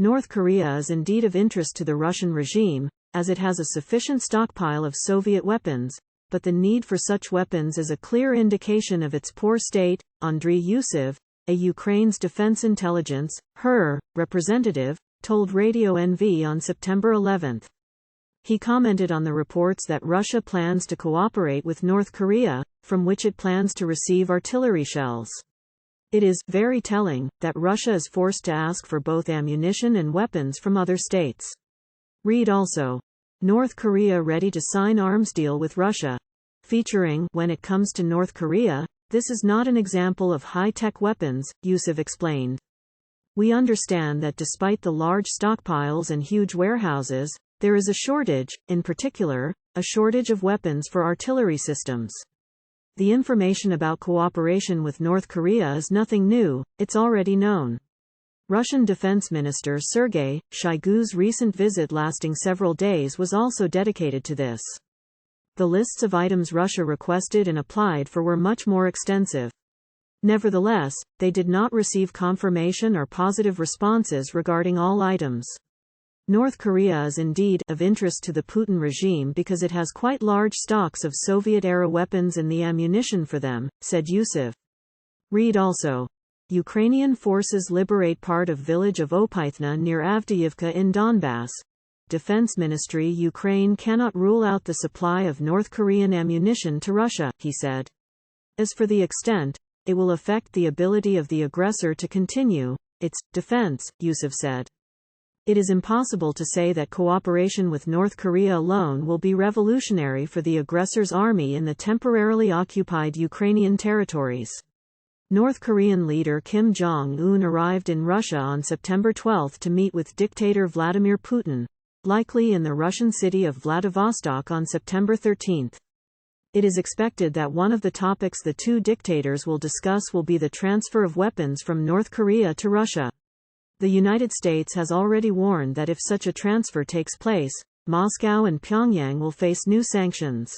North Korea is indeed of interest to the Russian regime, as it has a sufficient stockpile of Soviet weapons, but the need for such weapons is a clear indication of its poor state, Andriy Yusov, a Ukraine's defense intelligence representative, told Radio NV on September 11. He commented on the reports that Russia plans to cooperate with North Korea, from which it plans to receive artillery shells. It is very telling that Russia is forced to ask for both ammunition and weapons from other states. Read also, North Korea ready to sign arms deal with Russia, featuring, when it comes to North Korea, this is not an example of high-tech weapons, Yusov explained. We understand that despite the large stockpiles and huge warehouses, there is a shortage, in particular, a shortage of weapons for artillery systems. The information about cooperation with North Korea is nothing new, it's already known. Russian Defense Minister Sergei, Shoigu's recent visit lasting several days was also dedicated to this. The lists of items Russia requested and applied for were much more extensive. Nevertheless, they did not receive confirmation or positive responses regarding all items. North Korea is indeed of interest to the Putin regime because it has quite large stocks of Soviet-era weapons and the ammunition for them, said Yusov. Read also, Ukrainian forces liberate part of village of Opythna near Avdiivka in Donbass. Defense Ministry Ukraine cannot rule out the supply of North Korean ammunition to Russia, he said. As for the extent, it will affect the ability of the aggressor to continue its defense, Yusov said. It is impossible to say that cooperation with North Korea alone will be revolutionary for the aggressor's army in the temporarily occupied Ukrainian territories. North Korean leader Kim Jong-un arrived in Russia on September 12 to meet with dictator Vladimir Putin, likely in the Russian city of Vladivostok on September 13. It is expected that one of the topics the two dictators will discuss will be the transfer of weapons from North Korea to Russia. The United States has already warned that if such a transfer takes place, Moscow and Pyongyang will face new sanctions.